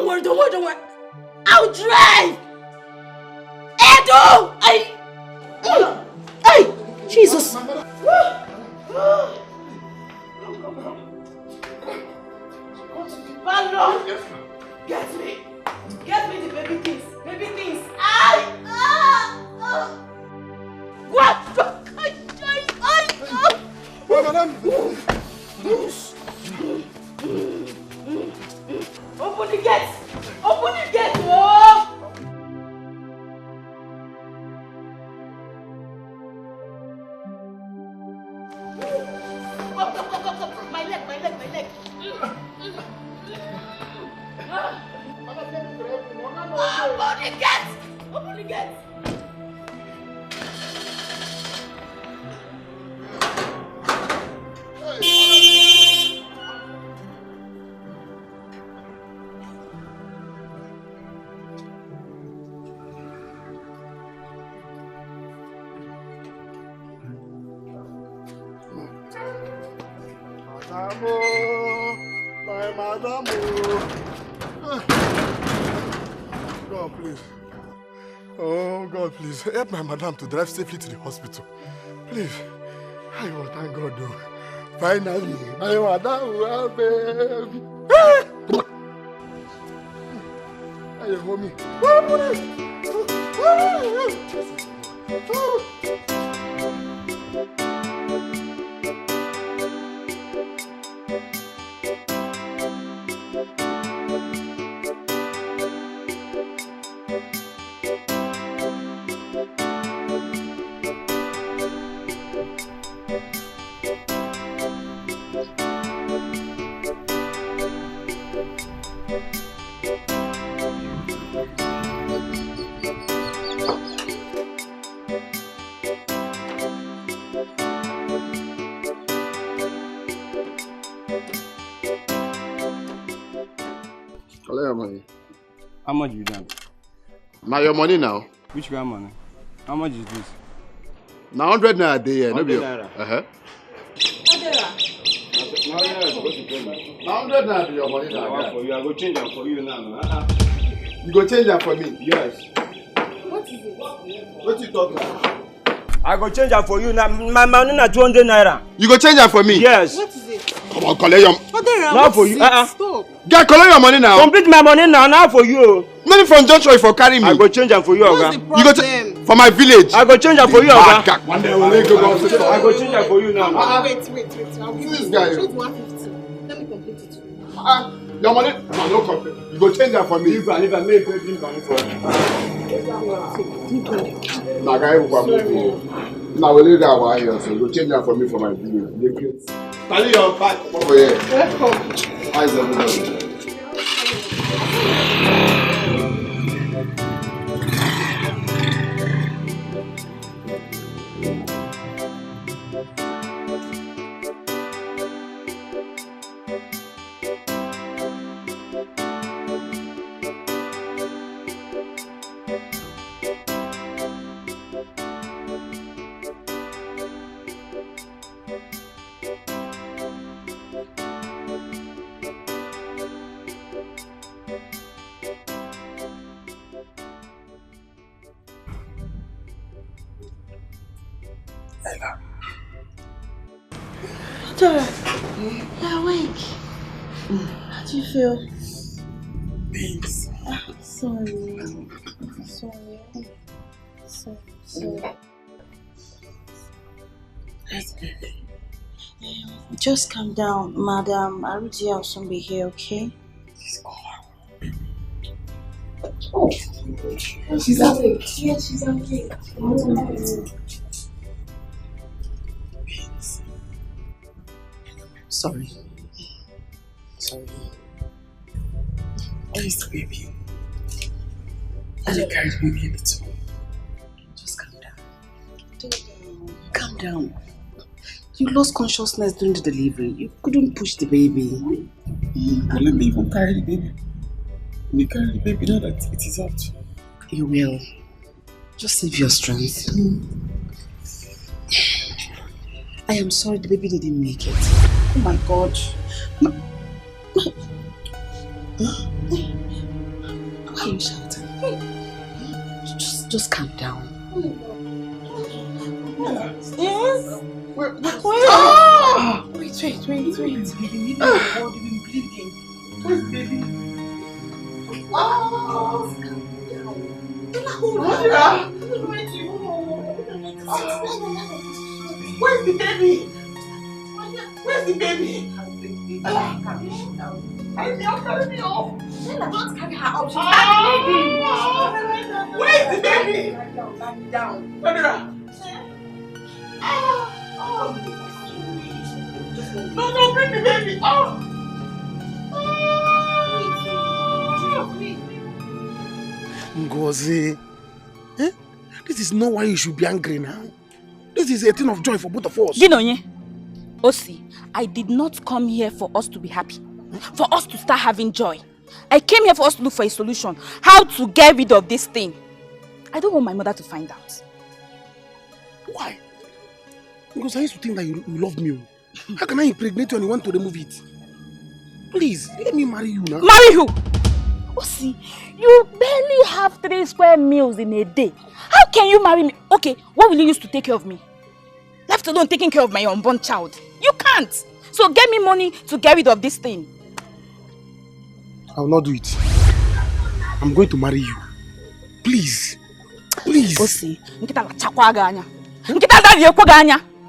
Don't worry, don't worry, don't worry. I'll drive! Edo! Hey! Jesus! Pardon! Get me! Get me the baby things! Baby things! What? Madam! Open the gate! Open the gate! Oh! Come. My leg. Open the gate! My madam. God, please. Oh, God, please. Help my madam to drive safely to the hospital. Please. I will thank God, though. Finally, my madam will help me. Hey, homie. Money. How much you done? Now your money now. Which kind of money? How much is this? Now 100 naira a day, no be. 100 naira. Now 100 naira your money now. For you, I go change them for you now. You go change them for me? Yes. What is it? What you talking about? I go change them for you now. My money na 200 naira. You go change them for me? Yes. What is it? Come on, collect your. Now for you. Stop. Get collect your money now. Complete my money now. Now for you. Money from Joshua for carry me. I go change them for you, Oga. You go for my village. I go change them for you, Oga. One day we'll go. I go change them for you now. Wait. I'll give you guy. 150. Let me complete it. Your money? No, no complete. You go change that for me. If I make a drink for you. Nah, guy, now we'll leave that one here. So you go change that for me for my village. Tally your back over here. Welcome. Eyes everybody. Dora, you're awake. How do you feel? Thanks. Sorry. Just calm down, madam. Arudia will soon be here, okay? She's awake. Yeah, she's awake. Sorry. Where is the baby? And you carried the baby a little. Just calm down. Calm down. You lost consciousness during the delivery. You couldn't push the baby. But let me even carry the baby. Let me carry the baby now that it is out. You will. Just save your strength. I am sorry the baby didn't make it. Oh my God. are you shouting? Just calm down. Yes? Wait. Wait. Baby, you've been bleeding. Where's the baby? Oh! Where's the baby? Where's the baby? Carry me off. Don't carry her up. She's bleeding. Where's the baby? Back down. No, bring the baby. Ngozi, this is not why you should be angry now. This is a thing of joy for both of us. Ginonye, Osi, I did not come here for us to be happy, for us to start having joy. I came here for us to look for a solution, how to get rid of this thing. I don't want my mother to find out. Why? Because I used to think that you love me. How can I impregnate you and you want to remove it? Please, let me marry you now. Marry who? Osi, you barely have 3 square meals in a day. How can you marry me? Okay, what will you use to take care of me? Left alone taking care of my unborn child. You can't. So get me money to get rid of this thing. I will not do it. I'm going to marry you. Please. Please. Osi,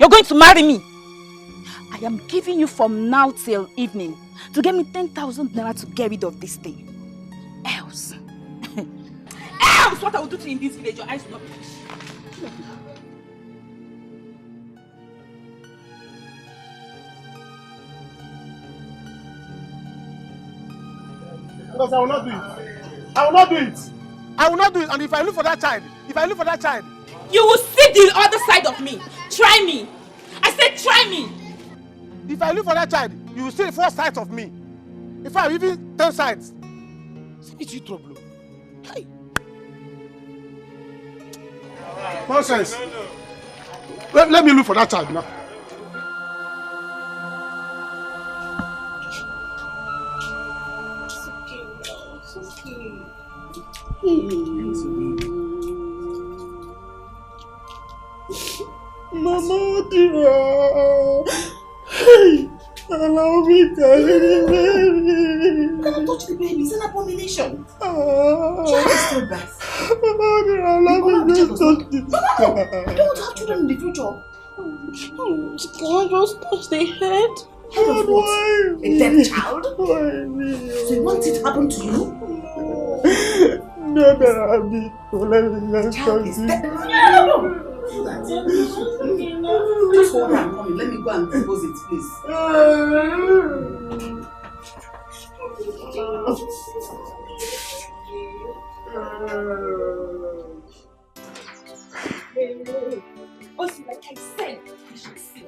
you're going to marry me. I am giving you from now till evening to get me 10,000 naira to get rid of this thing. Else, what I will do to you in this village, your eyes will not be finished. Because I will not do it. I will not do it. I will not do it. And if I look for that child, you will see the other side of me. Try me. I said try me. If I look for that child, you will see the 4 sides of me. In fact, even 10 sides. It's you trouble. Hey. Nonsense. Let me look for that child now. Mama, dear. Hey, allow me to carry the baby. You cannot touch the baby. It's an abomination. Child is still best. Mama, dear, allow me to touch the baby. No. You don't have children in the future. Can I just touch the head? Head of what? A dead child? So you want it to happen to you? No, Abby. Child is dead. Just hold on, mommy. Let me go and compose it, please. Also, like I said, you should see.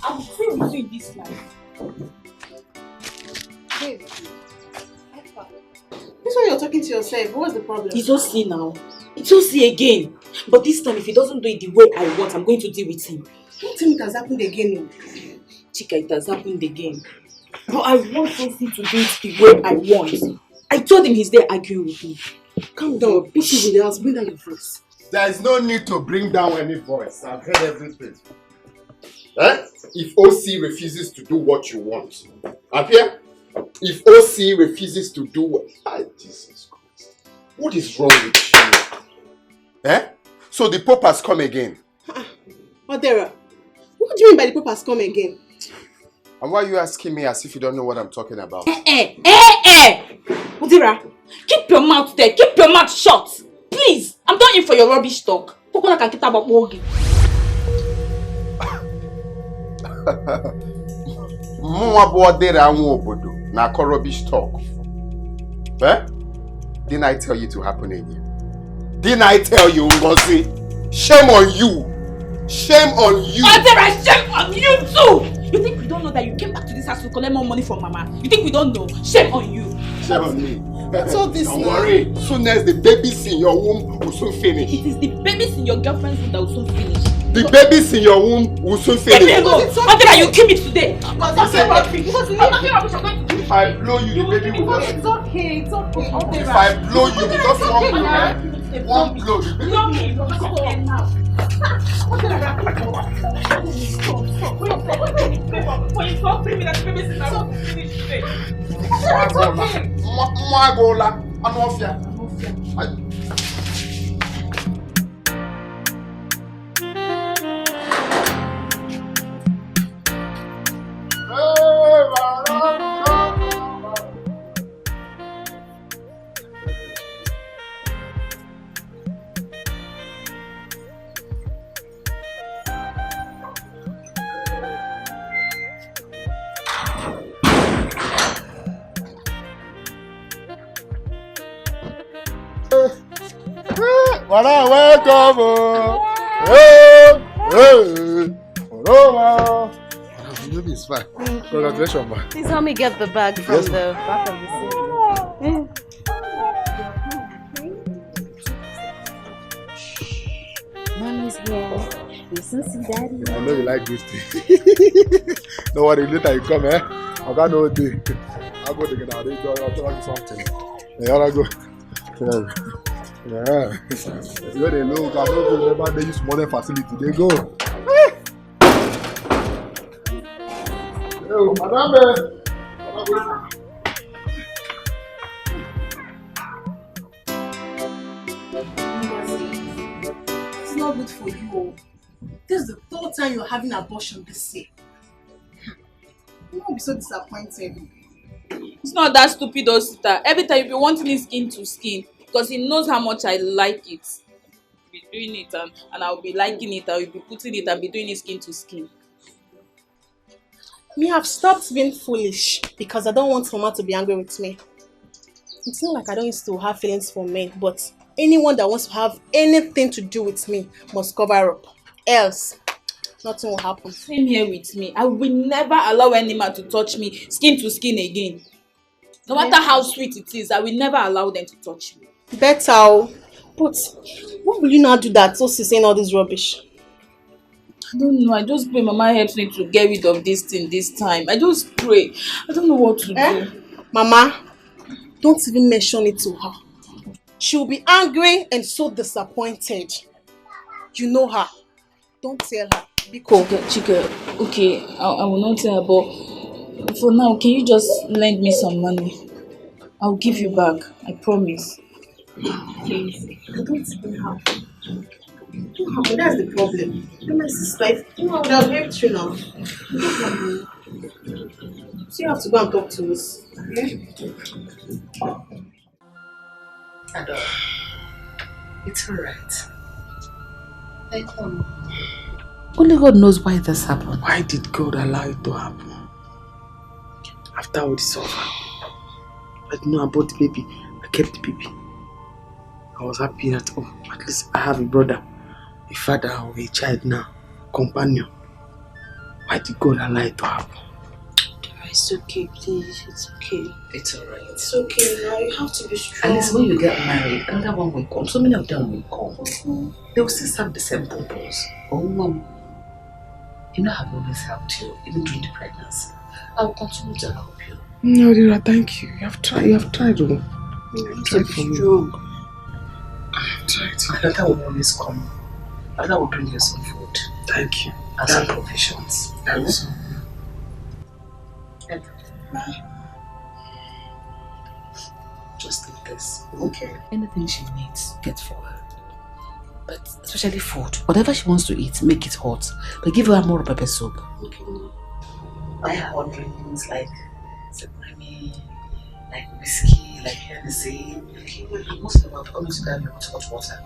I'm free with you in this life. Hey. This one you're talking to yourself. What's the problem? It's Osi now. It's Osi again. But this time, if he doesn't do it the way I want, I'm going to deal with him. Don't tell me it has happened again. Chika, it has happened again. But I want Osi to do it the way I want. I told him he's there arguing with me. Calm down. Push it in the house. Bring down your voice. There is no need to bring down any voice. I've heard everything. If OC refuses to do what you want, up here? If OC refuses to do what... Jesus Christ. What is wrong with you? So the Pope has come again. Odera, what do you mean by the Pope has come again? And why are you asking me as if you don't know what I'm talking about? Odera, keep your mouth there. Keep your mouth shut. Please, I'm not in for your rubbish talk. Pokola can kita about Mogi. Na rubbish talk. Didn't I tell you to happen again? Didn't I tell you, Ngozi? Shame on you! Shame on you! Odera, shame on you too! You think we don't know that you came back to this house to collect more money from Mama? You think we don't know? Shame on you! Shame on me. What's all this Don't worry. Soon as the babies in your womb will soon finish. It is the babies in your girlfriend's womb that will soon finish. The babies in your womb will soon finish. Odera, you kill me today! Because I'm not rubbish. I'm going to If I blow you, the baby will just... It's okay, it's okay. If I blow you, just one blow. One blow. Blow me. Stop. Welcome. Hey, hey. The baby is fine. Congratulations, ma. Please help me get the bag from the back of the seat. Mommy's here. You still see daddy? I know you like this thing. Don't worry, later you come, eh? I got no day. I'll go to get out. I'll tell you something. Yeah, I'll go. Yeah. You they look, I don't remember they use modern facility. They go. Yo, madame. It's not good for you. This is the third time you're having an abortion this year. You won't be so disappointed. It's not that stupid, Osita. Every time you be wanting it skin to skin because he knows how much I like it. Be doing it and I'll be liking it. I will be putting it and be doing it skin to skin. Me have stopped being foolish because I don't want Mama to be angry with me. It's not like I don't used to have feelings for men, but anyone that wants to have anything to do with me must cover up. Else, nothing will happen. Same here with me. I will never allow any man to touch me skin to skin again. No matter how sweet it is, I will never allow them to touch me. Better. But why will you not do that so she's saying all this rubbish? I don't know. I just pray Mama helps me to get rid of this thing this time. I just pray. I don't know what to do. Mama, don't even mention it to her. She will be angry and so disappointed. You know her. Don't tell her. Because Chika, okay, I will not tell her, but for now, can you just lend me some money? I'll give you back. I promise. please, I don't even have. That's the problem. You're my sister. You know, I would have helped you now. So you have to go and talk to us. Okay? Adore. It's alright. Only God knows why this happened. Why did God allow it to happen? After all this over. But you know, I bought the baby. I kept the baby. I was happy that, oh, at least I have a brother, a father, or a child now, companion. Why did God allow it to happen? It's okay, please. It's okay. It's alright. It's okay now. You have to be strong. At least when you get married, another one will come. So many of them will come. They will still serve the same purpose. Oh, Mom. You know I've always helped you, even during the pregnancy. I will continue to help you. No, Dira, thank you. You have tried. You have tried. Oh. You have to be strong. I have tried. Another will always come. Another will bring you some food. Thank you. And some provisions. Thanks. Just take this. Okay. Anything she needs, get for her. But especially food. Whatever she wants to eat, make it hot. But give her more pepper soup. Okay. I have ordering things like money, like whiskey, like Hennessy. Okay. And most of them are always grab hot water.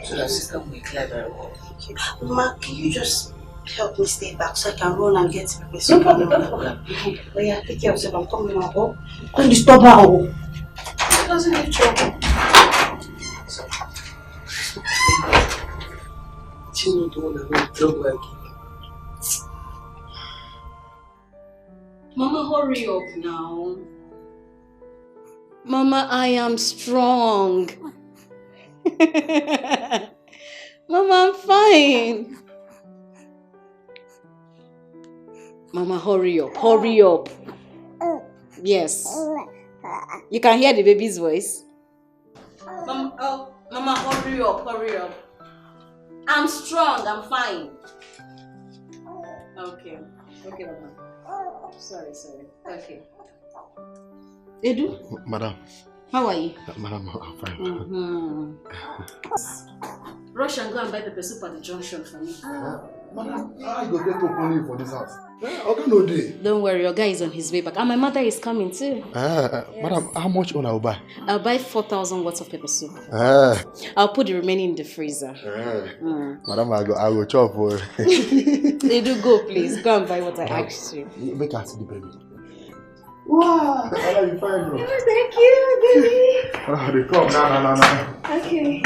So that system will clear very well. Okay. Mama, can you just help me stay back so I can run and get pepper soup? No problem, no problem. But yeah, take care of yourself. I'm coming now. Oh, don't disturb her. Oh. It doesn't give trouble. You know the one that will drug like you. Mama, hurry up now. Mama, I am strong. Mama, I'm fine. Mama, hurry up, hurry up. Yes. You can hear the baby's voice. Mama, hurry up. I'm strong, I'm fine. Okay, Mama. Sorry. Okay. Edu? Madam. How are you? Madam, I'm fine. Rush and go and buy pepper soup at the junction for me. Madam, I go get opening for this house. Okay, no day. Don't worry, your guy is on his way back. And my mother is coming too. Yes. Madam, how much on I will buy? I'll buy 4,000 watts of pepper soup. I'll put the remaining in the freezer. Madam, I go chop for They do go, please. Go and buy what I asked you. Make her see the baby. Wow! I love you fine, bro. Thank you, baby. Oh, they come now. Okay.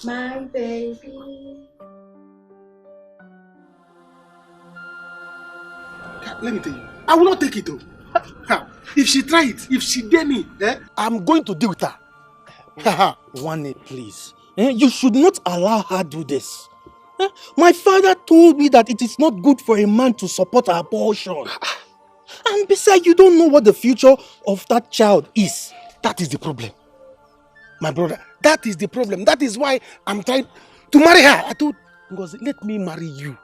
My baby. Let me tell you, I will not take it though. If she try it, if she dare me, I'm going to deal with her. One, please. You should not allow her do this. My father told me that it is not good for a man to support abortion. And besides, you don't know what the future of that child is. That is the problem. My brother, that is the problem. That is why I'm trying to marry her. I told Ngozi, let me marry you.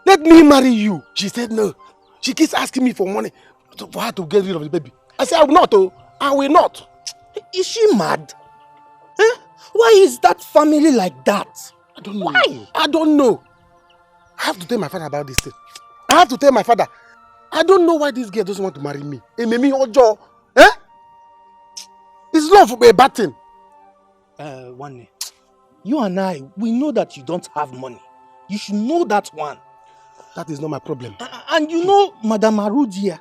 Let me marry you. She said no. She keeps asking me for money for her to get rid of the baby. I said, I will not. I will not. Is she mad? Why is that family like that? I don't know. Why? I don't know. I have to tell my father about this thing. I have to tell my father. I don't know why this girl doesn't want to marry me. Ojo. It's love for a bad thing. One, you and I, we know that you don't have money. You should know that one. That is not my problem. And you know, Madame Arudia,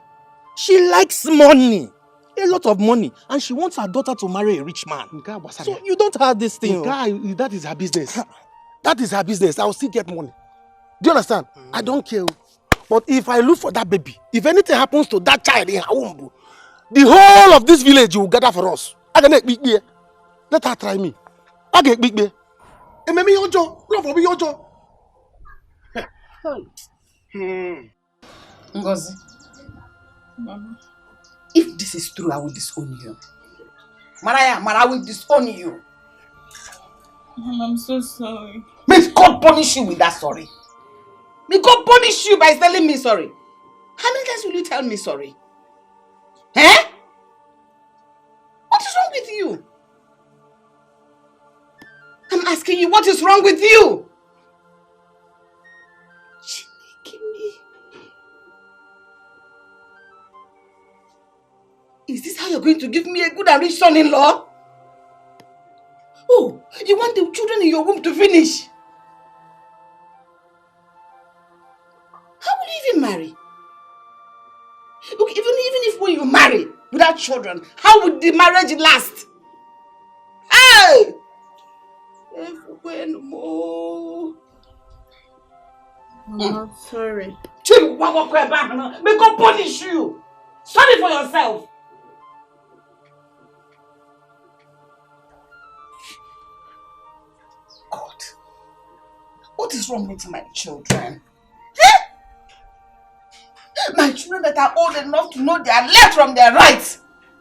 she likes money. A lot of money. And she wants her daughter to marry a rich man. So you don't have this thing. That is her business. That is her business. I will still get money. Do you understand? I don't care. But if I look for that baby, if anything happens to that child in her womb, the whole of this village will gather for us. I can make big beer. Let her try me. I get big beer. And maybe your jaw. Love for me your jaw. Ngozi. Mama. If this is true, I will disown you. Maraya, I will disown you. Mama, I'm so sorry. May God punish you with that sorry. May God punish you by telling me sorry. How many times will you tell me sorry? What is wrong with you? I'm asking you, what is wrong with you? Is this how you're going to give me a good and rich son-in-law? Oh, you want the children in your womb to finish? How will you even marry? Look, even if when you marry without children, how would the marriage last? Hey! I'm sorry. May God punish you. Sorry for yourself. God, what is wrong with my children? My children that are old enough to know their left from their right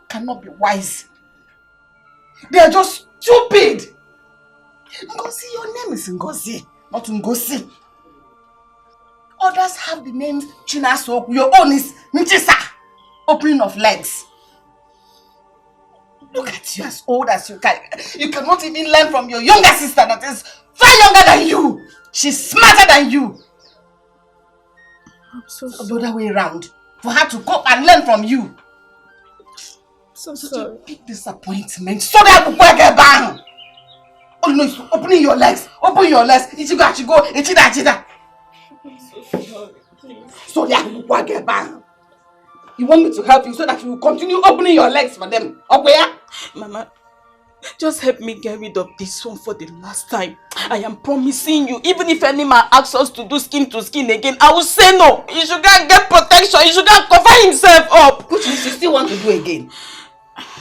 cannot be wise. They are just stupid. Ngozi, your name is Ngozi, not Ngozi. Others have the names Chinaso. Your own is Nchisa, opening of legs. Look at you, as old as you can. You cannot even learn from your younger sister that is far younger than you. She's smarter than you. I'm so sorry. The other way around. For her to come and learn from you. So sorry. Big disappointment. Sorry, I will get bang. Oh no, it's opening your legs. Open your legs. Ichigo. Ichida. I'm so sorry. Please. Sorry, I will get bang. You want me to help you so that you will continue opening your legs for them? Okay? Mama, just help me get rid of this one for the last time. I am promising you, even if any man asks us to do skin to skin again, I will say no. He should go and get protection. He should go and cover himself up. Which means you still want to do again?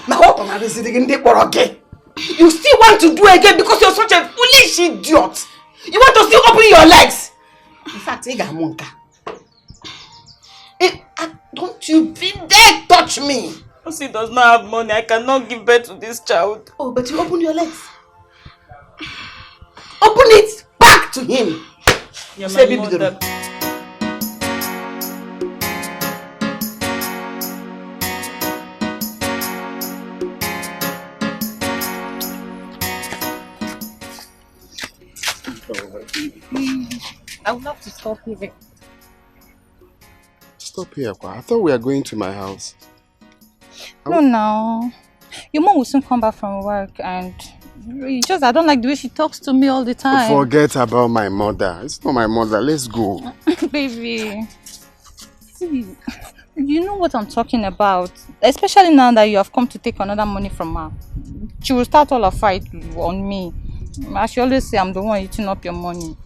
Now what am I again? You still want to do again because you're such a foolish idiot. You want to still open your legs? In fact, don't you dare touch me! Osi does not have money. I cannot give birth to this child. Oh, but you open your legs. Open it back to him. You're my mother. I would love to stop here. Stop here, Kwa. I thought we were going to my house. No. Your mom will soon come back from work and I don't like the way she talks to me all the time. Forget about my mother. It's not my mother. Let's go. Baby. See, you know what I'm talking about. Especially now that you have come to take another money from her. She will start all a fight on me. As she always say, I'm the one eating up your money.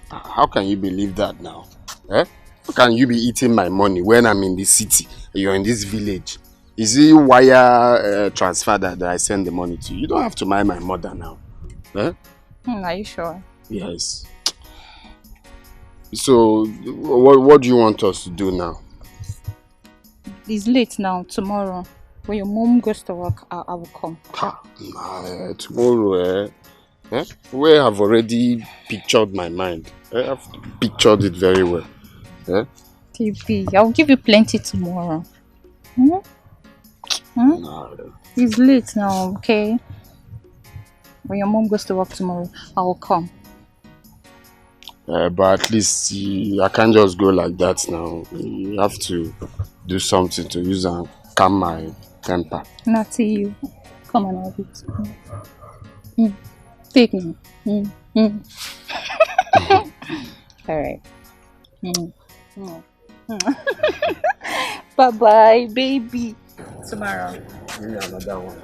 How can you believe that now? Eh? How can you be eating my money when I'm in this city and you're in this village? Is it wire transfer that I send the money to you? You don't have to mind my mother now. Eh? Are you sure? Yes. So, what do you want us to do now? It's late now. Tomorrow, when your mom goes to work, I will come. Tomorrow, we have already pictured my mind. I've pictured it very well. TV, I'll give you plenty tomorrow. It's late now, okay? When your mom goes to work tomorrow, I will come. But at least I can't just go like that now. You have to do something to use and calm my temper. Not to you. Come on, have it. Take me. Alright. Bye-bye, baby. Tomorrow. Another one.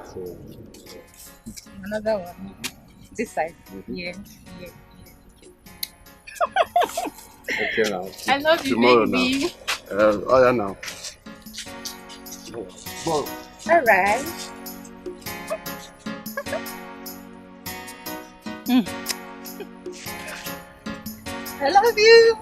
Another one. This side. Yeah. Okay now. I love you, tomorrow baby. Now. Yeah, now. Alright. I love you.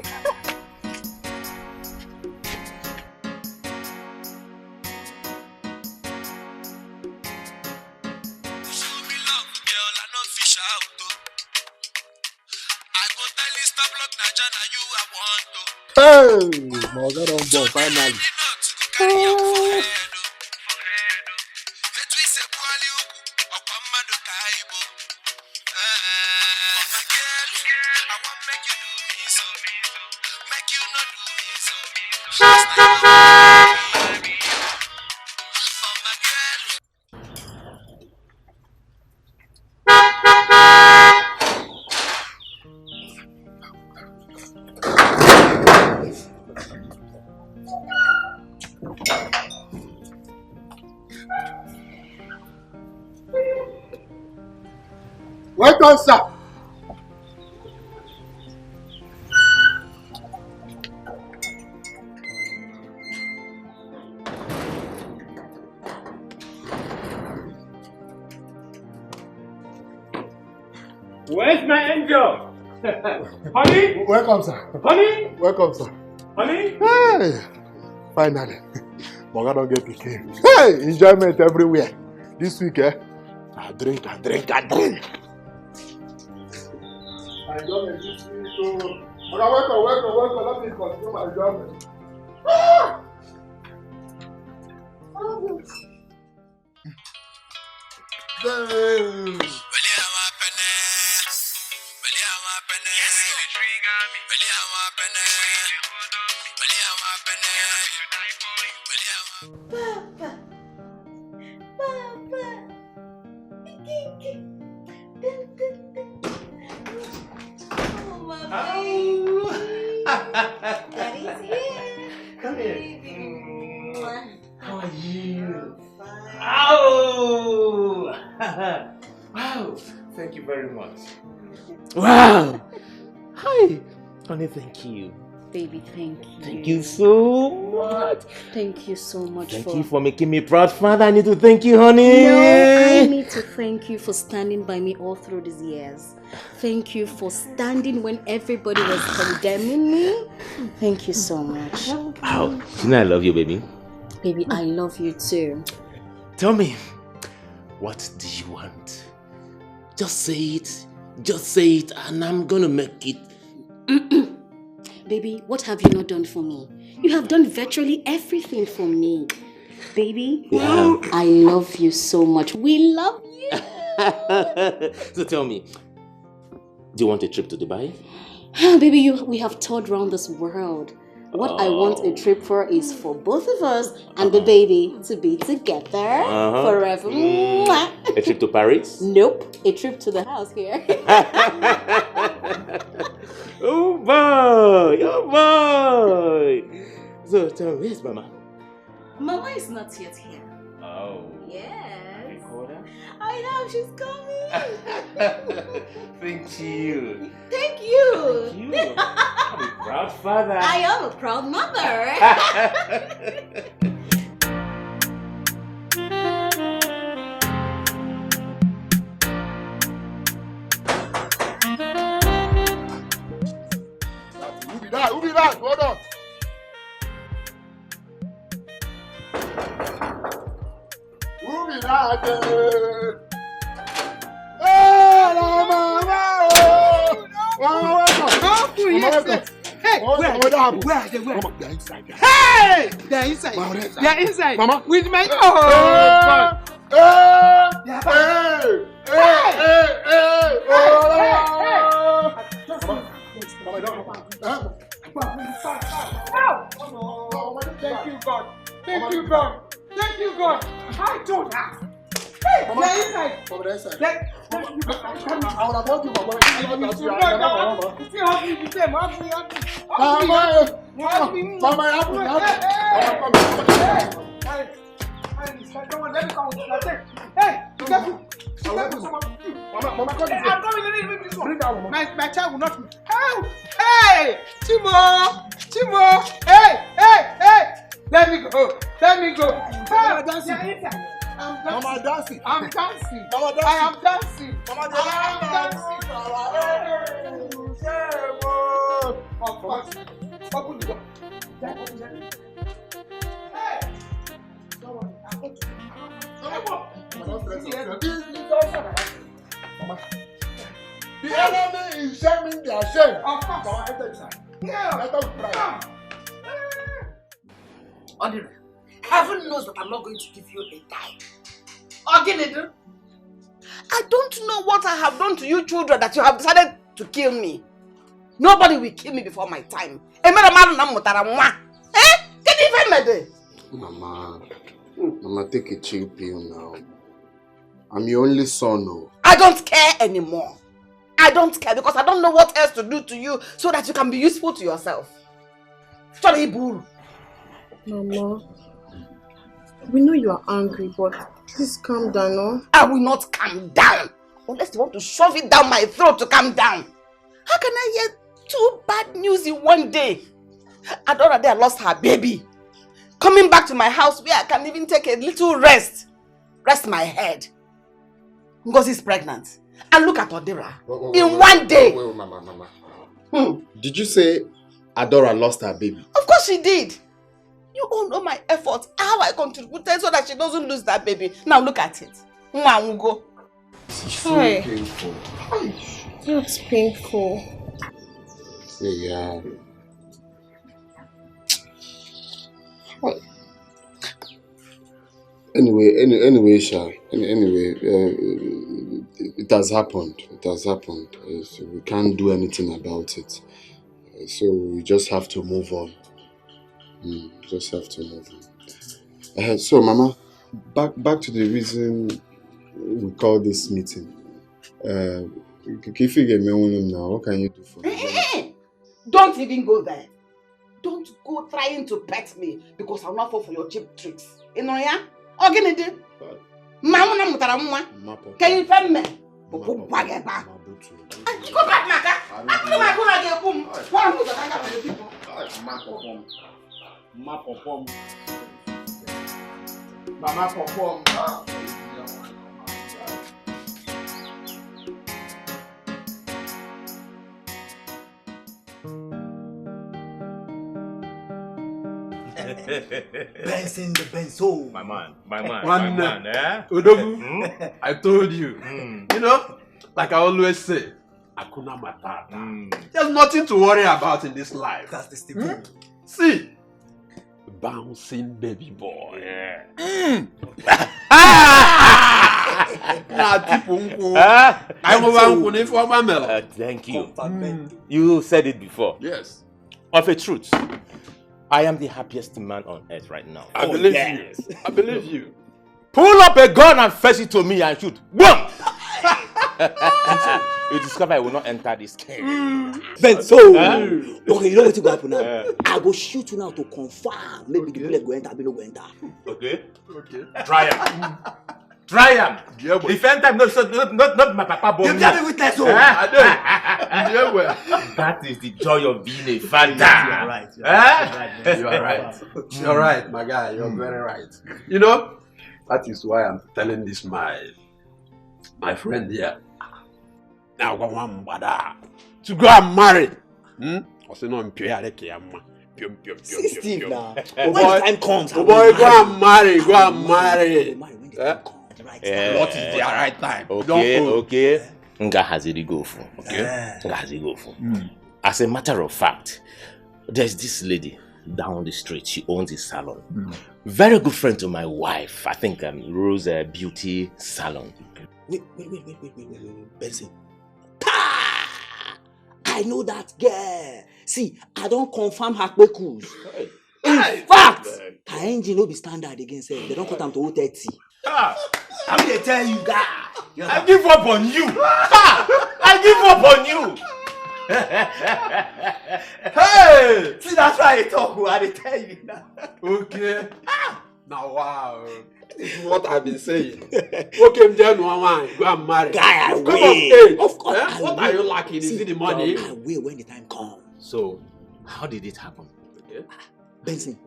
Hey, my God, on board finally. Welcome, sir. Where's my angel? Honey? Welcome, sir. Honey? Welcome, sir. Honey? Hey, finally. Moga don't get pikin. Hey, enjoyment everywhere. This week, I drink. Enjoyment this week, so. Moga, welcome. Let me continue my enjoyment. Daddy's here. Come here. How are you? Fine. Oh! Wow! Thank you very much. Wow! Hi! Honey, thank you. Baby, thank you. Thank you so much. Thank you so much. Thank you for making me proud, father. I need to thank you, honey. No, I need to thank you for standing by me all through these years. Thank you for standing when everybody was condemning me. Thank you so much. Oh, you know I love you, baby. Baby, I love you too. Tell me, what do you want? Just say it. Just say it and I'm gonna make it. Baby, what have you not done for me? You have done virtually everything for me. Baby, I love you so much. We love you. So tell me, do you want a trip to Dubai? Baby, we have toured around this world. What I want a trip for is for both of us and the baby to be together forever. A trip to Paris? Nope, a trip to the house here. Oh boy, oh boy. So tell me, where's Mama? Mama is not yet here. Oh. Yes. Call her? I know, she's coming. Thank you. Thank you. Thank you. I'm a proud father. I am a proud mother. Who be that? Hold on. Who be that? Hey, Mama! Hey, where are they? Mama, they're inside. Hey! They're inside. Mama, they're inside. Mama. With my... Oh, God. Thank you, God. Thank you, God. Thank you, God. I told her. Hey, they're inside. Mama, they're inside. I would have told you, Mama. My child will not. Hey, Timo. Hey. Let me go. Mama dancing. Mama dancing. I'm dancing. Mama dancing. I am dancing. Mama dancing. Open the door. Hey. The enemy is shaming their shame. Of course. Mama, enter inside. Yeah. Let us pray. Odira, heaven knows that I'm not going to give you a dime. Oginede, I don't know what I have done to you children that you have decided to kill me. Nobody will kill me before my time. Mama, take a chill pill now. I'm your only son, no. I don't care anymore. I don't care because I don't know what else to do to you so that you can be useful to yourself. Sorry, Buru. Mama, we know you are angry, but please calm down, no? I will not calm down unless you want to shove it down my throat to calm down. How can I hear 2 bad news in one day? Adora there lost her baby. Coming back to my house where I can even take a little rest my head. Ngozi's pregnant. And look at Odira. In one day. Wait, Mama. Did you say Adora lost her baby? Of course she did. You all know my efforts, how I contributed so that she doesn't lose that baby. Now look at it. Go. It's so painful. That's painful. Yeah. Anyway, Sha. Anyway, it has happened. So we can't do anything about it. So we just have to move on. So, Mama, back to the reason we call this meeting. If you get me on now, what can you do for me? Don't even go there. Don't go trying to pet me because I'll not fall for your cheap tricks. You know, yeah? Oginede. Mama mutara mwa. Can you tell me? Go back, Maka. Benson the Benzo. My man, eh? Udogu, I told you. You know, like I always say, Akuna Matata. There's nothing to worry about in this life. That's the stable. See, bouncing baby boy. Yeah. Thank you. You said it before. Yes. Of a truth, I am the happiest man on earth right now. I believe you. I believe you. Pull up a gun and fetch it to me and shoot. Boom! You discover I will not enter this cave. Ben, so okay, you know what you go happen now? I go shoot you now to confirm. Maybe the bullet go enter, I no go enter. Okay. Try him. Try him. Defend time, not my papa bomb. You tell me witness, oh. That is the joy of being a father. You're right. You're right. You're right, my guy. You're very right. You know, that is why I'm telling this my friend here. Now go on, to go and marry. See Steve now. When the time comes, go and marry. What is the right time? Okay. Nga haziri go for. As a matter of fact, there's this lady down the street. She owns a salon. Very good friend to my wife. I think Rose Beauty Salon. Wait, Benson. I know that girl. See, I don't confirm her kwekus. In fact, her engine will be standard again. Say they don't cut them to 030. I mean, they tell you that. I give up on you. I give up on you. Hey, see that's why I talk. I tell you now. Okay. Now wow. This is what I've been saying. Okay, go and marry. Guy, I will. Of course. What are you lacking? Is it the money? I will when the time comes. So, how did it happen? Okay. Benson.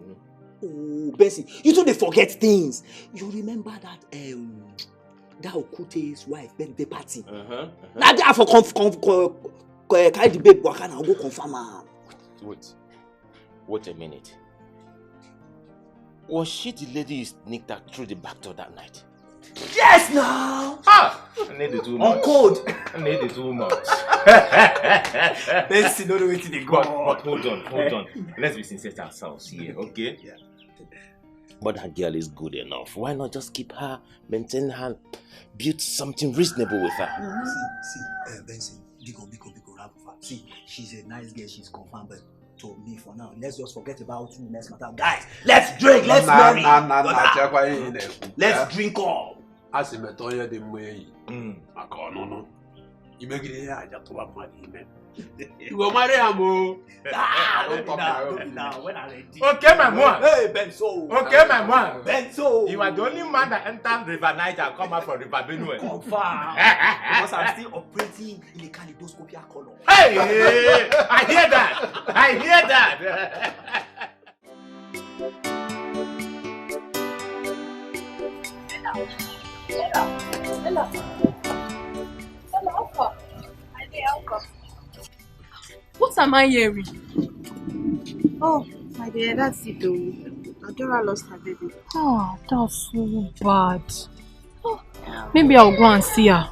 Oh, Benson, you two they forget things. You remember that that Okute's wife birthday party? Now they have for carry the babe waka and go confirm her. Wait a minute. Was she the lady you sneaked out through the back door that night? Yes, now. I need the too much. On code. I need the too much. Benson, don't know where they go. But hold on. Let's be sincere to ourselves here, okay? Yeah. But that girl is good enough. Why not just keep her, maintain her, build something reasonable with her? See, Benson, Biko, rap with her. See, she's a nice girl. She's confirmed, but to me for now, let's just forget about you. Let's matter, guys. Let's drink. Let's marry. Let's drink up. As a metoya de way, no. You make it here. I just want money, you go marry Amo. Don't be now. When I ready. Okay, my man. Hey, Benzo. Okay, my man. Benzo. You are the only man that entered River Niger and come out from River Benue. Confirm. Because I'm still operating in a kaleidoscopic color. Hey, I hear that. What am I hearing? Oh, my dear, that's it though. Adora lost her baby. Oh, that's so bad. Oh, maybe I'll go and see her.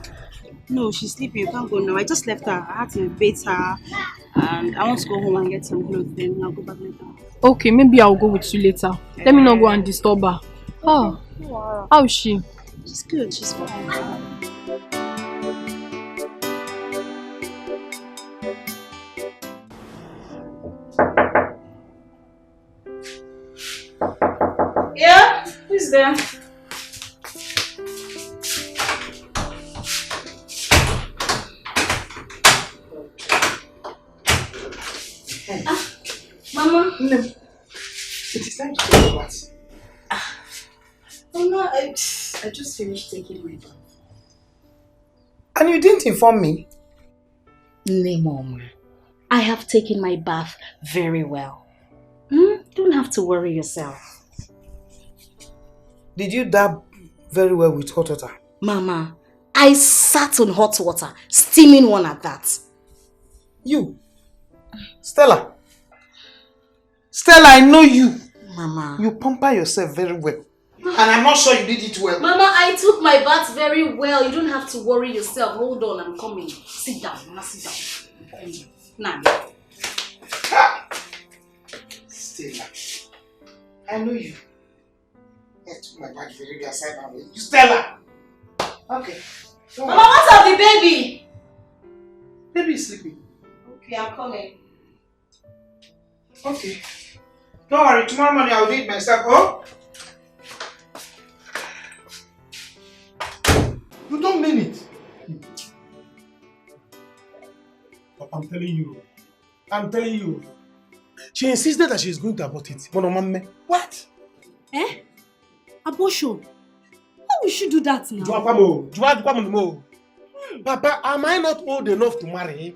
No, she's sleeping. You can't go now. I just left her. I had to bathe her. And I want to go home and get some clothes. Then I'll go back later. Okay, maybe I'll go with you later. Let me not go and disturb her. Oh, wow. How is she? She's good. She's fine. Yeah? Who's there? Mama? No. It is time to go what? Mama, I just finished taking my bath. And you didn't inform me? No, Mom. I have taken my bath very well. have to worry yourself. Did you dab very well with hot water? Mama, I sat on hot water, steaming one at that. You? Stella, I know you. Mama. You pamper yourself very well. And I'm not sure you did it well. Mama, I took my bath very well. You don't have to worry yourself. Hold on, I'm coming. Sit down, Mama, sit down. Now. Stella, I know you. I took my bath very well. Side down. You Stella. Okay. Mama, what's up the baby? Baby is sleeping. Okay, I'm coming. Okay. Don't worry, tomorrow morning I'll do it myself, oh? You don't mean it. But I'm telling you. She insisted that she's going to abort it. What? Eh? Abortion? How will she do that now? Papa, am I not old enough to marry?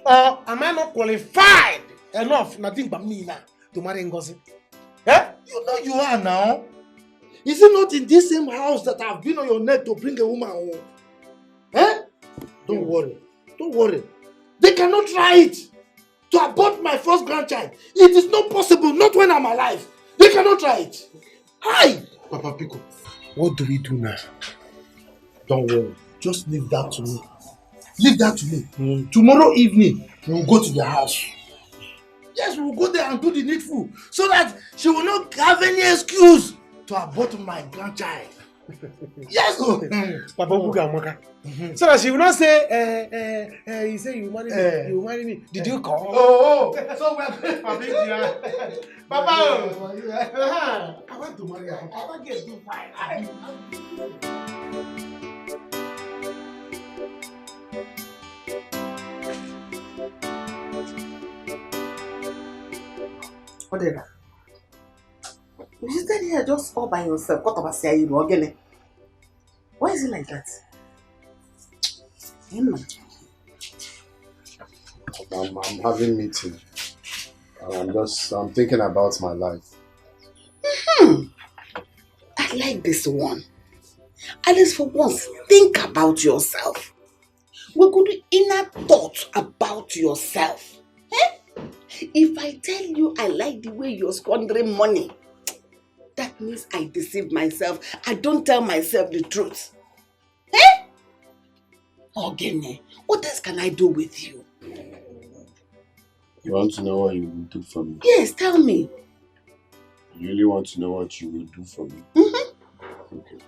Or am I not qualified enough, nothing but me now, to marry Ngozi? Eh? You know you are now. Is it not in this same house that I've been on your neck to bring a woman home? Eh? Don't worry. They cannot try it. To abort my first grandchild. It is not possible, not when I'm alive. They cannot try it. Hi! Papa Pico, what do we do now? Don't worry. Just leave that to me. Tomorrow evening, we'll go to the house. Yes, we'll go there and do the needful. So that she will not have any excuse to abort my grandchild. Yes, Papa Buga. So that she will not say, you say you marry me. Did you call? Oh, so we are going to Papa, I want to marry her. Papa gets too fine. Whatever. You stay here just all by yourself. What about say you know again? Why is it like that? I'm having meeting. I'm thinking about my life. I like this one. At least for once, think about yourself. We could do inner thought about yourself. Eh? If I tell you I like the way you're squandering money, that means I deceive myself. I don't tell myself the truth. Eh? Ogene, what else can I do with you? You want to know what you will do for me? Yes, tell me. You really want to know what you will do for me? Mm-hmm. Okay.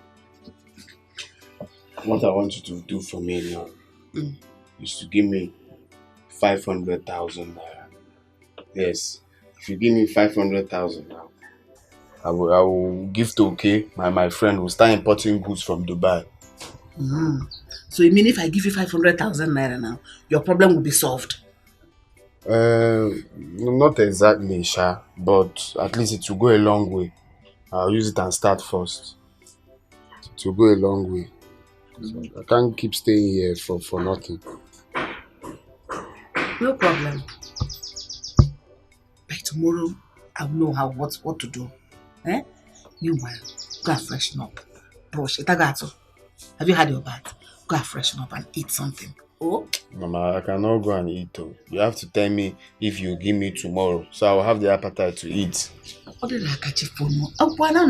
What I want you to do for me now is to give me 500,000 naira. Yes. If you give me 500,000 now, I will give to my friend who start importing goods from Dubai. So you mean if I give you 500,000 naira now, your problem will be solved? Not exactly, Sha, but at least it will go a long way. I'll use it and start first. It will go a long way. So I can't keep staying here for nothing. No problem. By tomorrow, I will know what to do. Eh? You will go and freshen up. Brush it. Have you had your bath? Go and freshen up and eat something. Oh? Mama, I cannot go and eat though. You have to tell me if you give me tomorrow, so I will have the appetite to eat. What did I catch you for? Oh, why not?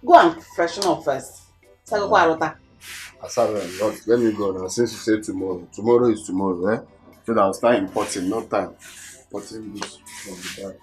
Go and freshen up first. Asara, let me go now. Since you said tomorrow. Tomorrow is tomorrow, eh? So I'll start importing, no time. Importing this from the bag.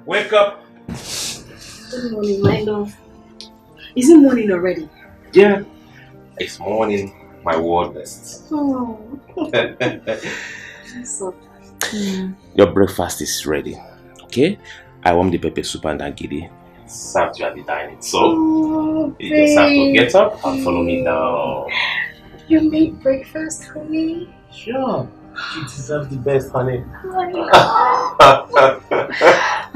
Wake up! Good morning, my love. Is it morning already? Yeah, it's morning, my word best. Oh. So, Your breakfast is ready, okay? I want the pepper soup and agidi served you at the dining. So, you just have to get up and follow me down. You made breakfast for me? Sure. You deserve the best, honey.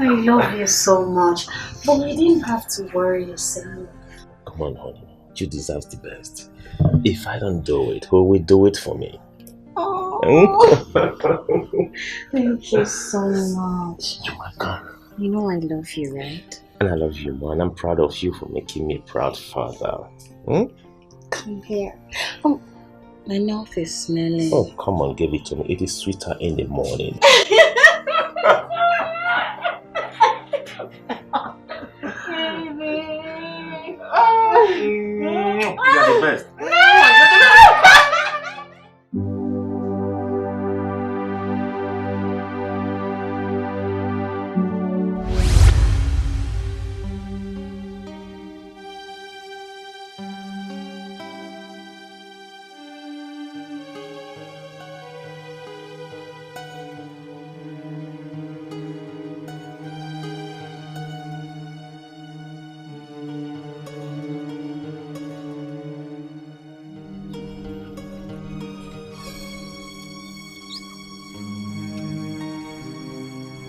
I love you so much. But you didn't have to worry yourself. Come on, honey. You deserve the best. If I don't do it, who will do it for me? Thank you so much. You're welcome. You know I love you, right? And I love you, man. I'm proud of you for making me a proud father. Come here. Oh, my mouth is smelling. Oh, come on, give it to me. It is sweeter in the morning. You are the best.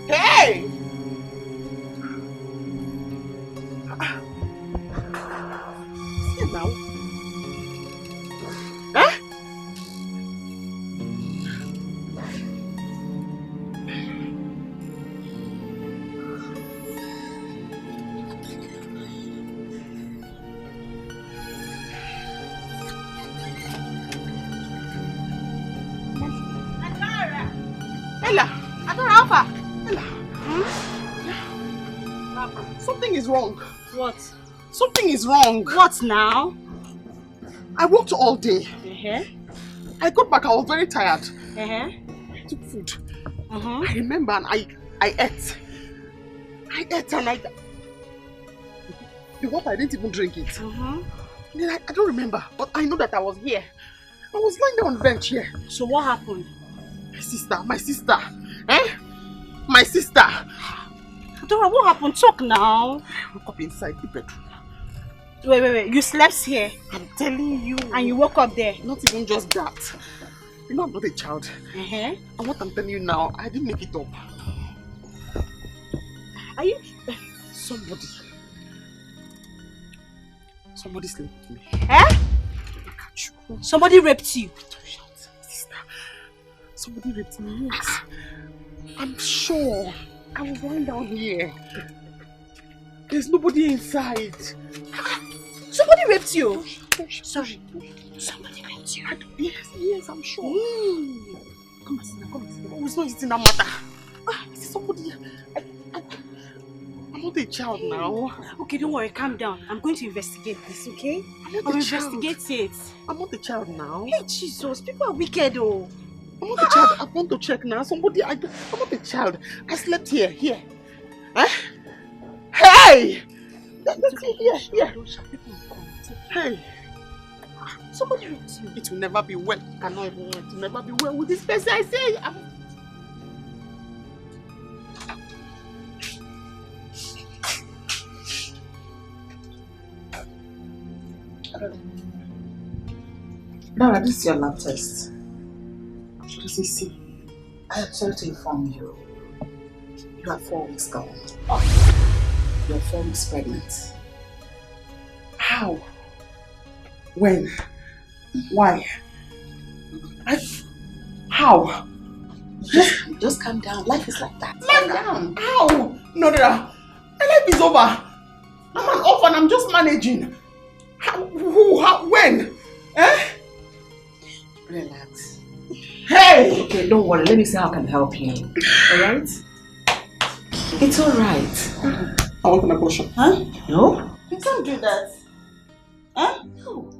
Hey! See now? Huh? Ella, Adora Alpha. Something is wrong. What? Something is wrong. What now? I worked all day. Uh-huh. I got back, I was very tired. Uh-huh. I took food. Uh-huh. I remember and I ate. I ate and the water, I didn't even drink it. Uh-huh. Then I don't remember, but I know that I was here. I was lying down on the bench here. So what happened? My sister. Eh? My sister. Dora, what happened? Talk now. I woke up inside the bedroom. Wait. You slept here? I'm telling you. And you woke up there? Not even just that. You know I'm not a child. Uh-huh. And what I'm telling you now, I didn't make it up. Are you... Somebody slept with me. Eh? Somebody raped you? Don't shout, sister. Somebody raped me, yes. I'm sure. I was lying down here. There's nobody inside. Somebody raped you? Sorry. Somebody raped you? Yes, I'm sure. Come and sit down. Oh, it's not easy, no matter. Somebody. I'm not a child now. Okay, don't worry, calm down. I'm going to investigate this, okay? I'll investigate it. I'm not a child now. Hey, Jesus, people are wicked, oh. I'm not a child. I want to check now. I'm not a child. I slept here. Huh? Hey! That's here. Hey! Somebody raped you. It will never be well. It will never be well with this person. I say. Nora, this is your lab test. What does it say? I am sorry to inform you. You are 4 weeks gone. You are 4 weeks pregnant. How? When? Why? How? Just calm down. Life is like that. Calm down. How? No. My life is over. I'm an orphan. I'm just managing. How? Who? How? When? Eh? Relax. Hey! Okay, don't worry. Let me see how I can help you. Alright? It's alright. I want an abortion. Huh? No? You can't do that. Huh? No.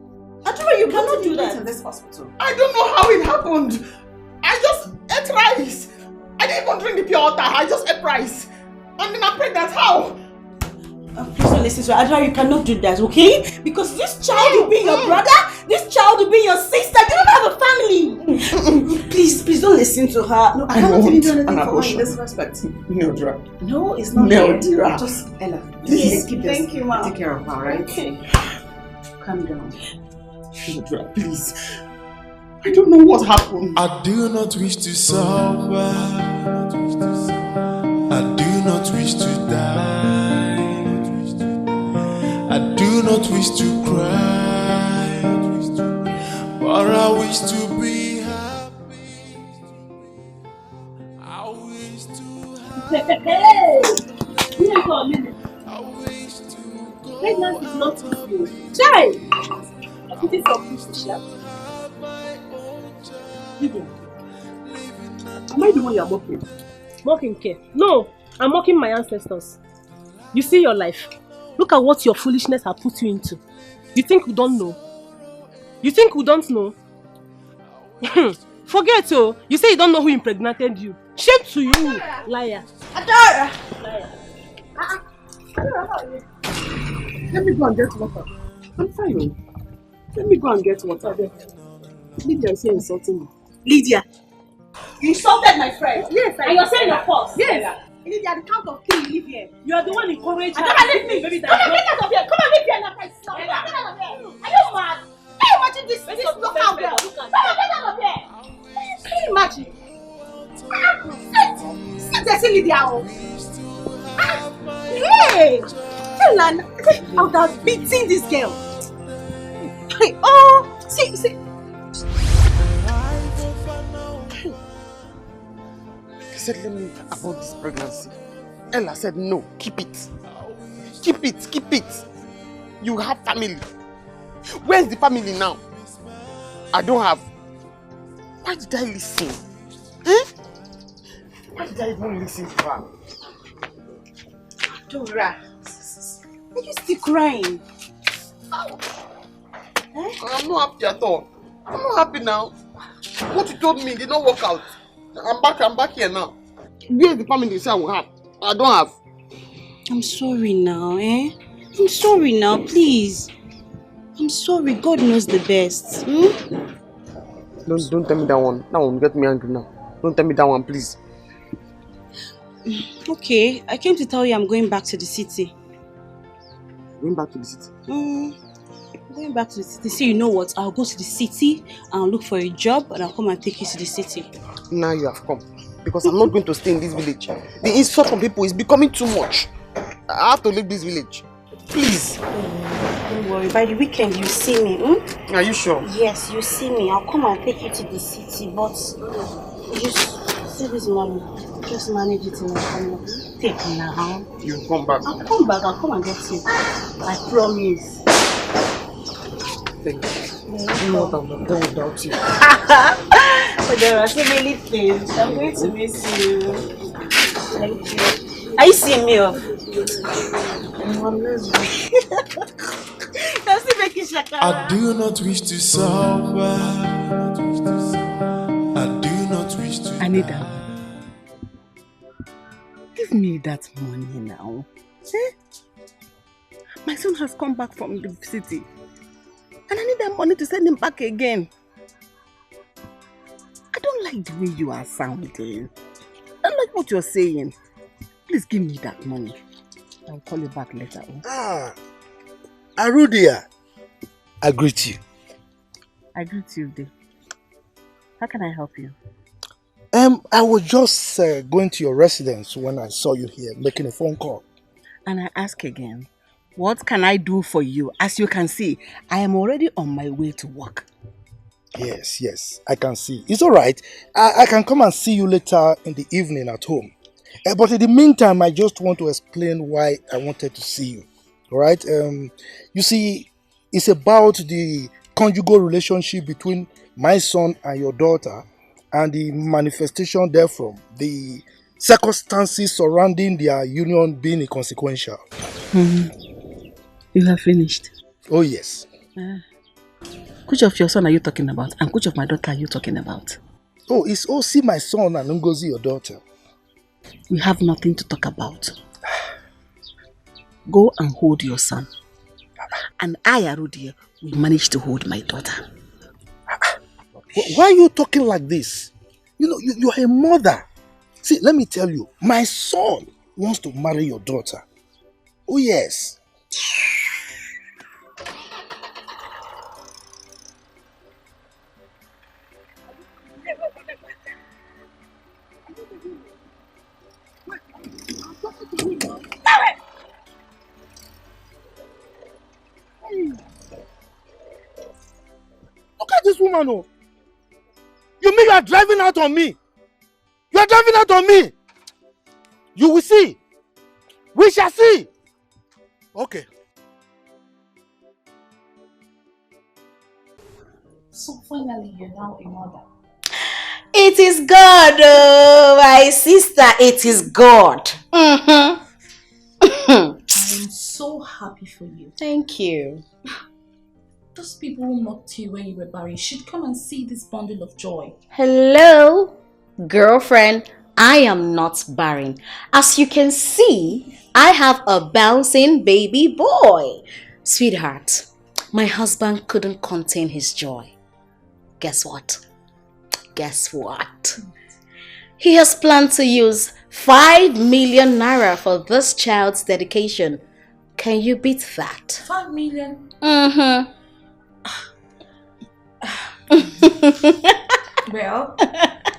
Adora, you cannot do that in this hospital. I don't know how it happened. I just ate rice. I didn't even drink the pure water. I just ate rice. And then I'm pregnant. How? Please don't listen to her. Adora, you cannot do that, okay? Because this child will be your brother, this child will be your sister. You don't have a family. Please don't listen to her. No, I cannot even do anything for her in abortion. this respect. Neldra. No, it's not Neldra. Just Ella, Please. keep this. Thank you, ma. Take care of her, right? Okay. Calm down. Neldra, please. I don't know what happened. I do not wish to suffer. I do not wish to die. I do not wish to cry. But I wish to be happy. I wish to Hey! Here for a minute. Pregnancy is not easy. Try! I put it for Christian. Lydia, am I the one you are mocking? Mocking care? No, I'm mocking my ancestors. You see your life. Look at what your foolishness has put you into. You think we don't know? You think we don't know? Forget you. You say you don't know who impregnated you. Shame to you, liar. Adora! Liar. Let me go and get water. I'm fine. Let me go and get water. Lydia is here insulting me. Lydia, You insulted my friend. yes, and you're saying you're false. Yes. Lydia, the count of three, you live here. You are the one encouraging her. Come and leave me. Baby, Come and get out of here. Come and leave here now. Get out of here. Are you mad? Can you imagine this local girl? Come and get out of here. Can you imagine? Sit there, see Lydia. Hey! Tell her, I would have beaten this girl. Oh, see. He said, let me about this pregnancy. Ella said, no, keep it. Keep it. You have family. Where's the family now? I don't have. Why did I listen? Why did I even listen to her? Dora, are you still crying? I'm not happy at all. I'm not happy now. What you told me did not work out. I'm back here now. Where's the family you say I will have? I don't have. I'm sorry now, I'm sorry now, please. I'm sorry, God knows the best. Don't tell me that one. That one get me angry now. Don't tell me that one, please. Okay, I came to tell you I'm going back to the city. Going back to the city? Going back to the city. So you know what? I'll go to the city and I'll look for a job and I'll come and take you to the city. Now you have come. Because I'm not going to stay in this village. The insult from people is becoming too much. I have to leave this village. Please. Don't worry, by the weekend you see me. Are you sure? Yes, you see me. I'll come and take you to the city, but just see this money. Just manage it in the take now. You come back. I'll come back. I'll come and get you. I promise. Thank you. You know what I'm not done without you. But there are so many things. I'm going to miss you. Thank you. Are you seeing me off? I'm lesbian. That's the making shakara. I do not wish to suffer. I do not wish to Anita, give me that money now. My son has come back from the city. And I need that money to send him back again. I don't like the way you are sounding. I don't like what you're saying. Please give me that money. I'll call you back later. Arudia, I greet you. I greet you, Dave. How can I help you? I was just going to your residence when I saw you here making a phone call. And I ask again, what can I do for you? As you can see, I am already on my way to work. Yes, I can see. It's all right. I can come and see you later in the evening at home. But in the meantime, I just want to explain why I wanted to see you. All right? You see, it's about the conjugal relationship between my son and your daughter and the manifestation therefrom, the circumstances surrounding their union being inconsequential. You have finished? Oh, yes. Which of your son are you talking about? And which of my daughter are you talking about? Oh, it's Osi, my son, and Ngozi, your daughter. We have nothing to talk about. Go and hold your son. And I, Arudia, will manage to hold my daughter. Why are you talking like this? You know, you're a mother. See, let me tell you, my son wants to marry your daughter. Oh yes. Look at this woman, oh. You mean you are driving out on me? You are driving out on me. You will see. We shall see. Okay. So finally, you're now a mother. It is God, oh, my sister. It is God. I am so happy for you. Thank you. Those people who mocked you when you were barren should come and see this bundle of joy. Hello, girlfriend. I am not barren. As you can see, I have a bouncing baby boy. Sweetheart, my husband couldn't contain his joy. Guess what? Guess what? He has planned to use 5 million naira for this child's dedication. Can you beat that? 5 million? Mm-hmm. Well,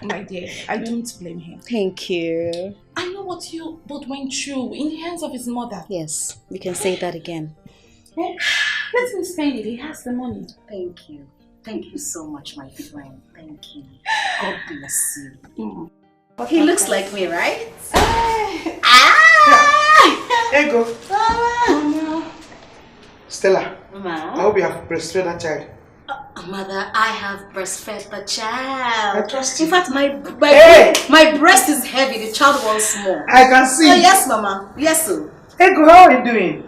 my dear, I don't blame him. Thank you. I know what you both went through in the hands of his mother. Yes, you can say that again. Let him spend it. He has the money. Thank you. Thank you so much, my friend. Thank you. God bless you. He looks like me, right? Ego. Stella, Mama. I hope you have breastfed that child. Mother, I have breastfed the child. I trust you. In fact, my breast is heavy. The child wants more. I can see. Oh, yes, Mama. Yes, sir. Ego, how are you doing?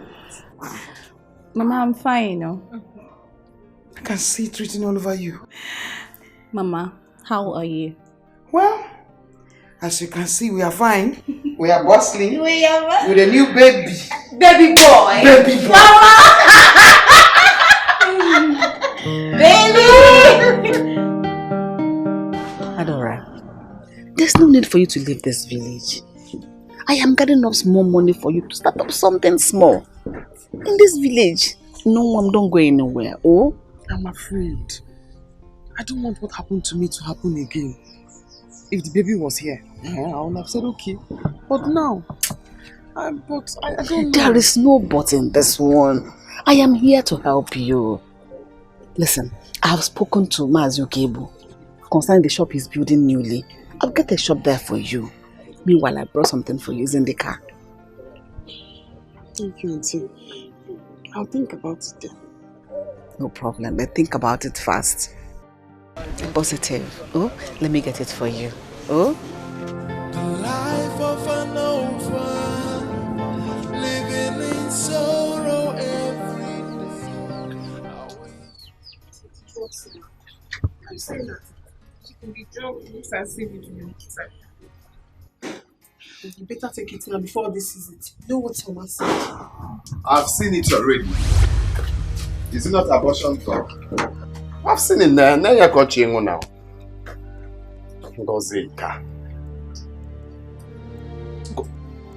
Mama, I'm fine, you know. I can see it written all over you. Mama, how are you? Well, as you can see, we are fine. We are bustling. We are with a new baby. Baby boy. Baby boy. Mama! Baby! Adora, there's no need for you to leave this village. I am gathering up small money for you to start up something small. In this village, no one don't go anywhere. Oh? I'm afraid. I don't want what happened to me to happen again. If the baby was here, I would have said okay. But now, I don't know. There is no but in this one. I am here to help you. Listen, I have spoken to Mazu Gebu concerning the shop he's building newly. I'll get a shop there for you. Meanwhile, I brought something for you in the car. Thank you, Auntie. I'll think about it then. No problem, but think about it fast. Positive. Oh, let me get it for you. Oh? The life of an orphan, living in sorrow every day. I'm saying that she can be drunk, looks as if it's me. You better take it now before this is it. You know what Mama said? I've seen it already. Is it not abortion talk? I've seen it now. Now you're coaching now.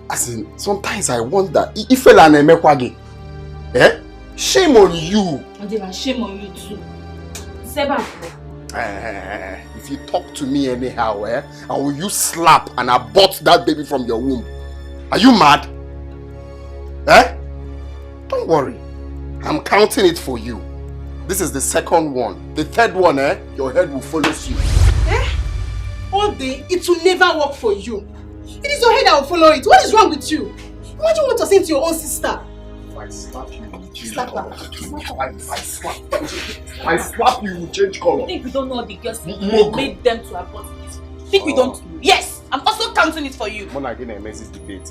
As in, sometimes I wonder if you are a eh? Shame on you. Shame on you too. Seba. If you talk to me anyhow, I will use slap and abort that baby from your womb. Are you mad? Eh? Don't worry. I'm counting it for you. This is the second one. The third one, your head will follow you. Eh? All day, it will never work for you. It is your head that will follow it. What is wrong with you? Imagine what you're saying to your own sister. If I slap you, you will change Slap color. her. I slap you, you will change color. I think we don't know the girls who Mogo. made them to abort this. Think we don't know. Yes, I'm also counting it for you. When I get a message debate,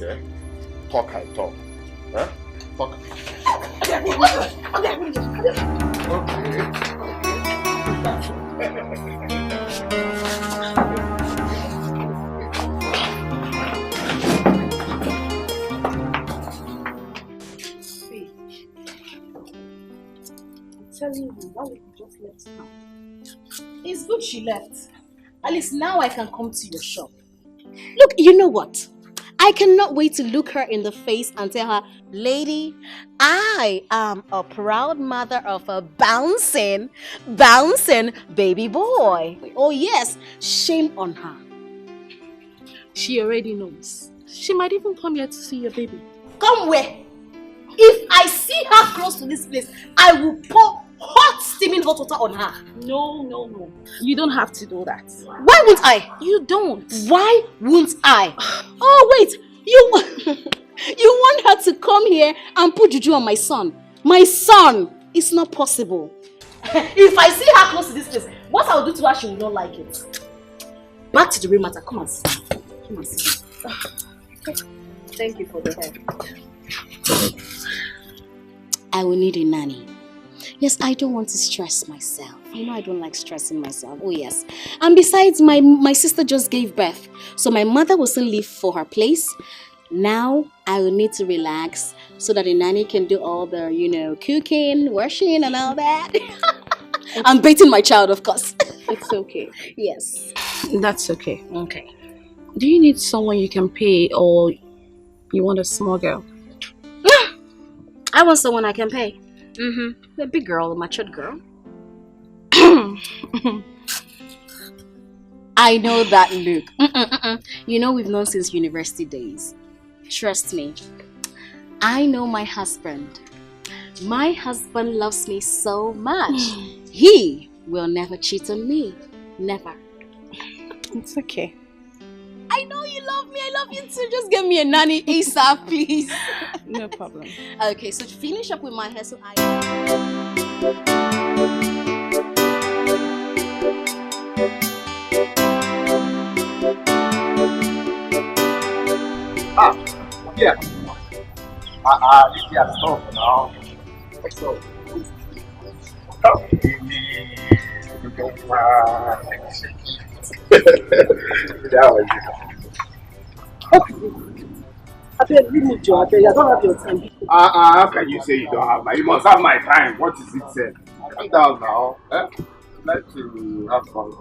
talk I talk. Eh? Talk. Telling you, why would you just left now? It's good she left. At least now I can come to your shop. Look, you know what? I cannot wait to look her in the face and tell her, lady, I am a proud mother of a bouncing baby boy. Oh yes, shame on her. She already knows. She might even come here to see your baby. Come where? If I see her close to this place, I will pour hot steaming hot water on her. No. You don't have to do that. Why won't I? You don't. Why won't I? Oh wait, you want her to come here and put juju on my son? My son! It's not possible. If I see her close to this place, what I'll do to her, she will not like it. Back to the real matter. Come on, sit. Come on, sit. Thank you for the help. I will need a nanny. Yes, I don't want to stress myself. You know I don't like stressing myself. Oh yes. And besides, my sister just gave birth. So my mother will still leave for her place. Now I will need to relax so that the nanny can do all the, cooking, washing and all that. I'm baiting my child, of course. It's okay. Yes. That's okay. Okay. Do you need someone you can pay or you want a small girl? I want someone I can pay. A big girl, a matured girl. I know that look. You know we've known since university days. Trust me. I know my husband. My husband loves me so much. He will never cheat on me. Never. It's okay. I know you love me. I love you too. Just get me a nanny ASAP, please. No problem. Okay, so to finish up with my hair, so Yeah. Yeah, stop now. So, that was Leave me, Joe. I don't have your time. how can you say you don't have my? You must have my time. What is it said? Calm down now. Let's have fun.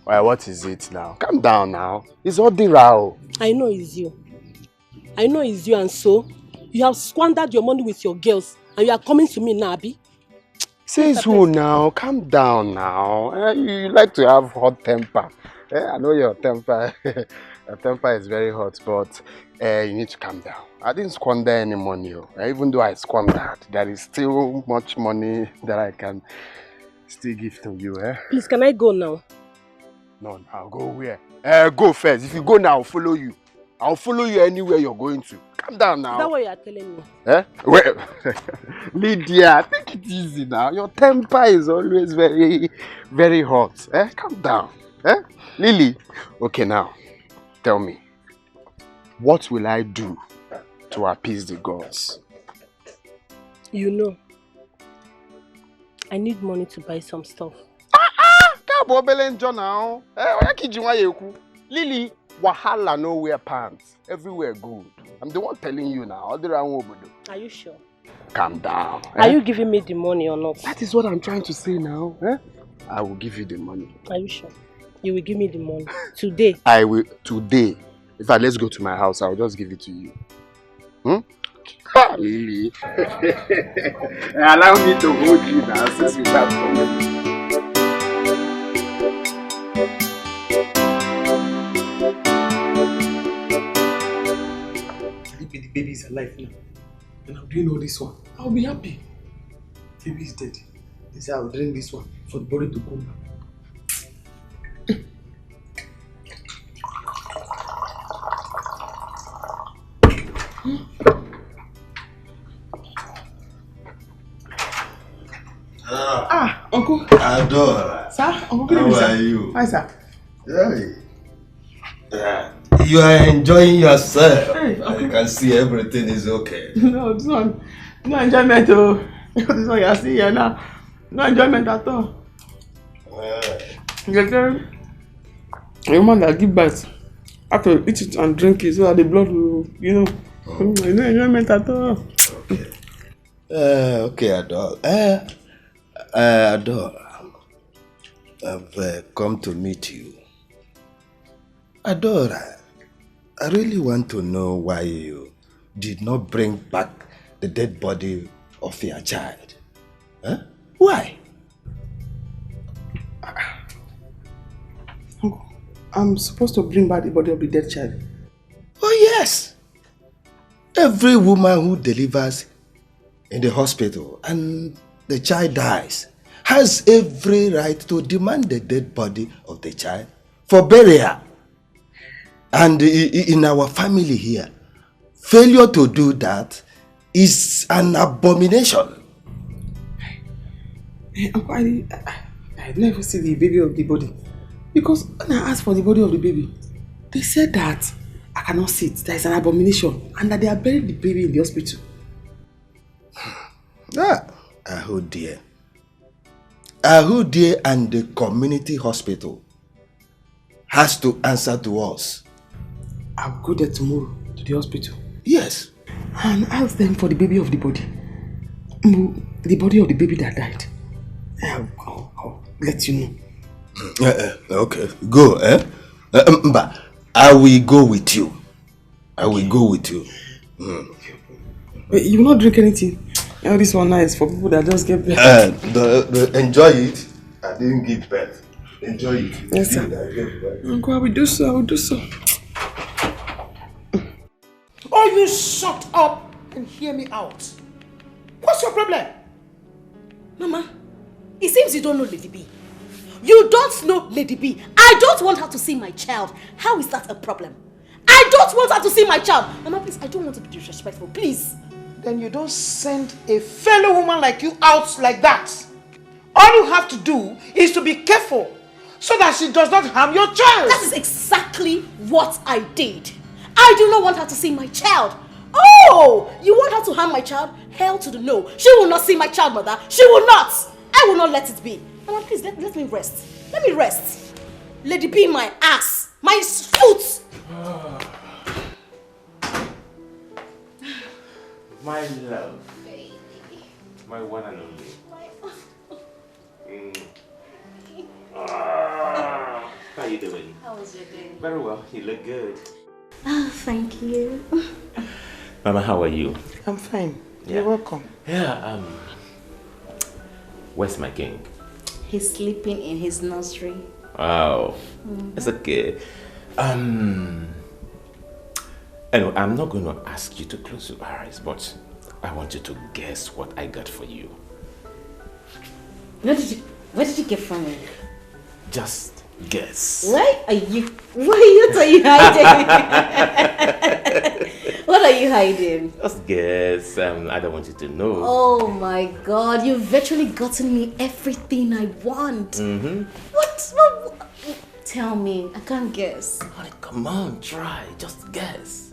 Well, what is it now? Calm down now. It's all the row. I know it's you. And so you have squandered your money with your girls and you are coming to me now, Abi? Says who now? Calm down now. You like to have hot temper. I know your temper. Your temper is very hot, but you need to calm down. I didn't squander any money. Even though I squandered, there is still much money that I can still give to you. Please, can I go now? No, I'll go where? Go first. If you go now, I'll follow you. I'll follow you anywhere you're going to. Calm down now. Is that what you are telling me? Well, Lydia, take it easy now. Your temper is always very, very hot. Calm down. Lily, okay now, tell me, what will I do to appease the gods? You know, I need money to buy some stuff. Lily, wahala no wear pants. Everywhere good. I'm the one telling you now. Are you sure? Calm down. Are you giving me the money or not? That is what I'm trying to say now. I will give you the money. Are you sure? You will give me the money today? I will today. In fact, let's go to my house. I'll just give it to you. Lily. Allow me to hold you now since we start coming. The baby is alive now. And I'm doing all this one. I'll be happy. Baby is dead. They say I'll drink this one for the body to come back. Uncle. Adore. Sir, Uncle. How are you? Hi, sir. You are enjoying yourself. Hey, I can see everything is okay. No, this one, no enjoyment. Oh, this one you are seeing here now. No enjoyment at all. The woman that give birth, after eat it and drink it, so that the blood will, no enjoyment at all. Okay, Adore. Adore. I've come to meet you. Adora, I really want to know why you did not bring back the dead body of your child. Huh? Why? I'm supposed to bring back the body of the dead child. Oh yes! Every woman who delivers in the hospital and the child dies has every right to demand the dead body of the child for burial. And in our family here, failure to do that is an abomination. Uncle, I never see the baby of the body. Because when I asked for the body of the baby, they said that I cannot see it. That is an abomination. And that they are burying the baby in the hospital. Aho dear. Aho dear and the community hospital has to answer to us. I'll go there tomorrow to the hospital. Yes. And ask them for the baby of the body. The body of the baby that died. I'll let you know. Okay, go, but I will go with you. I will go with you. Wait, you will not drink anything? Oh, this one is for people that just get birth. Enjoy it. I didn't give birth. Enjoy it. Yes, sir. Uncle, I will do so. I will do so. Oh, you shut up and hear me out. What's your problem? Mama, it seems you don't know Lady B. You don't know Lady B. I don't want her to see my child. How is that a problem? I don't want her to see my child. Mama, please, I don't want to be disrespectful. Please. Then you don't send a fellow woman like you out like that. All you have to do is to be careful so that she does not harm your child. That is exactly what I did. I do not want her to see my child. Oh, you want her to harm my child? Hell to the no. She will not see my child, mother. She will not. I will not let it be. Mama, please, let me rest. Let me rest. Lady B, my ass. My foot. My love. Baby. My one and only. How you doing? How was your day? Very well. You look good. Oh, thank you. Mama, how are you? I'm fine. Yeah. You're welcome. Yeah, where's my king? He's sleeping in his nursery. Oh, it's okay. Anyway, I'm not going to ask you to close your eyes, but I want you to guess what I got for you. What did you get from me? Just guess. What are you hiding? What are you hiding? Just guess. I don't want you to know. Oh my God, you've virtually gotten me everything I want. What? Tell me, I can't guess. Come on, try. Just guess.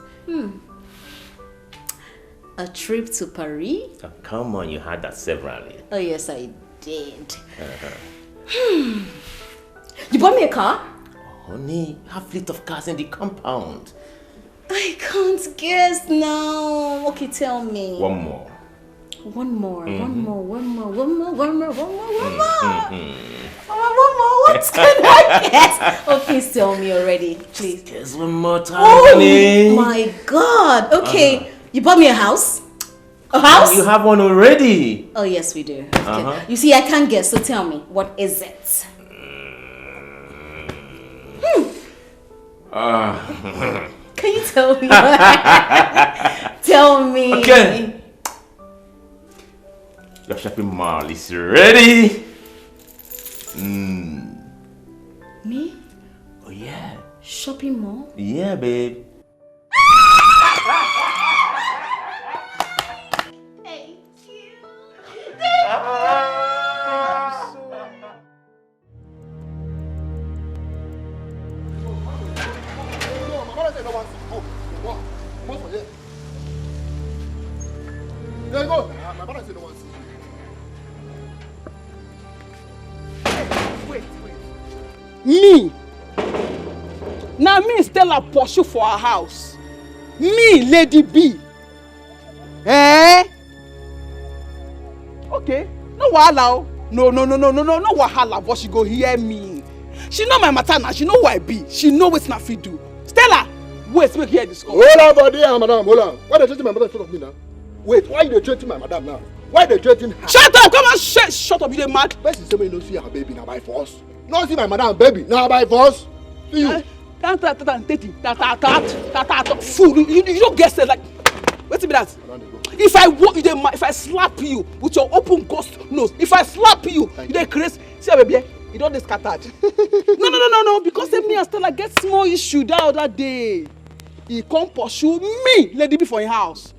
A trip to Paris? Oh, come on, you had that severally. Oh yes, I did. You bought me a car? Honey, I have a fleet of cars in the compound. I can't guess now. Okay, tell me. One more. One more. What can I guess? Oh, please tell me already, please. Guess one more time, Oh honey. my God. Okay, you bought me a house? A house? You have one already. Oh yes, we do. Okay. You see, I can't guess, so tell me, what is it? Can you tell me? Tell me. Okay. Your shopping mall is ready. Me? Oh yeah. Shopping mall? Yeah, babe. Me? Now me Stella pursue for her house. Me, Lady B. Eh? Okay, no wahala. No wahala, but she go hear me. She know my matter now. She know who I be. She know wetin I fit do. Stella, wait, make you hear this call. Hold on, body, madam, hold on. Why they treating my mother in front of me now? Wait, why you treating my madam now? Why they treating her? Shut up! Come on, shut up! You dey mad? Best is say you don't see her baby now by force. Not see my madam baby now by force. See you. Fool! You don't get it like. Wait a minute. If I slap you with your open ghost nose, if I slap you, you dey crazy. See baby, you don't dey scattered. No, because me and Stella get small issue that other day. He come pursue me, lady before in house.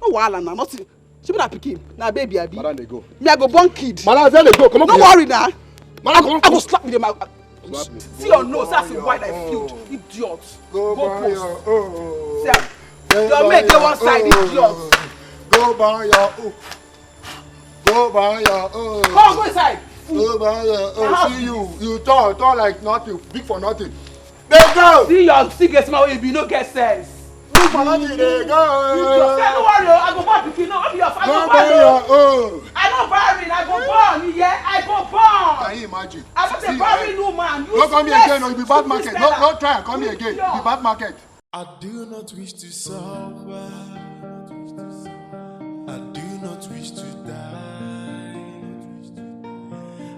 No wahala na nothing. She be that pikin. Na baby I be. Madam they go. Me I go born kid. Madam say they go. Come on. No worry na. Madam I go slap with them. See your nose, that's why I feel. Idiot. Go post. Your mate dey one side, idiot. Go buy your Go buy your Come on, go inside. Go buy your See you turn like nothing, big for nothing. They go. See your get small way, you no get sense. Big for nothing, they go. Don't worry, I go born pikin. No, be your father. Go buy your I no bury, I go born. Yeah, I go born. Can you imagine? I'm not a bury no man. Don't come here again, you be bad market. No try and come here again. You be bad market. I do not wish to suffer. I do not wish to die.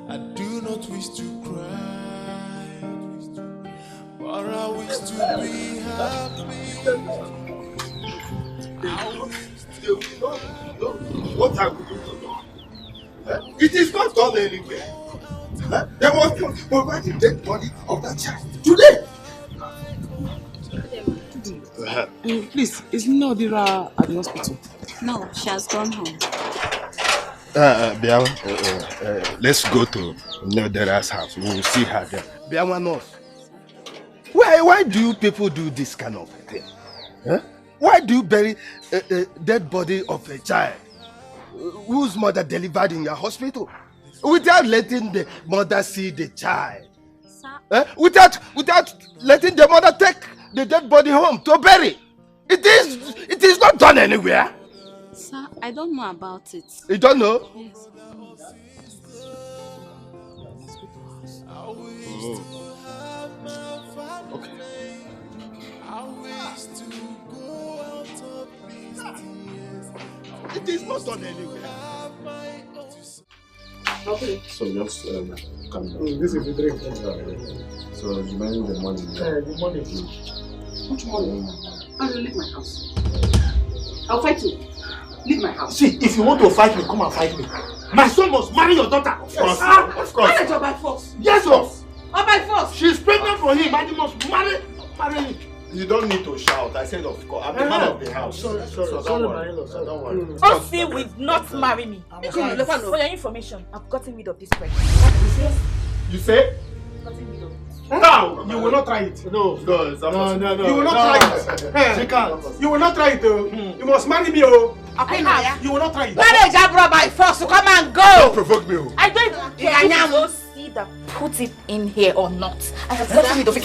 I do not wish to cry. But I wish to be happy. What have we done? It is not done anywhere. They must provide the dead body of that child today. Please, is Nodira at the hospital? No, she has gone home. Let's go to Nodira's house. We will see her there. Biawa nurse. Why do you people do this kind of thing? Huh? Why do you bury a dead body of a child whose mother delivered in your hospital without letting the mother see the child? Without letting the mother take the dead body home to bury? It is not done anywhere. Sir, I don't know about it. You don't know? Yes. Okay. It is not done anywhere. Okay. So just calm down. This is the drink. So remaining the money. The money. Which money? I will leave my house. I'll fight you. Leave my house. See, if you want to fight me, come and fight me. My son must marry your daughter. Of course. Of course. Marriage or by force? Yes, boss. Or by force? She's pregnant for him and he must marry him. You don't need to shout. I said of course. I'm the man of the house. Sorry, Don't worry. Don't worry. Osi will not marry me. For your information, I've gotten rid of this pregnancy. You say? Now, you will not try it. No. You will not try it. She can't. You will not try it. You must marry me. You will not try it. Marriage abroad by force. So come and go. Don't provoke me. I don't even care if you see that put it in here or not. I have gotten rid of it.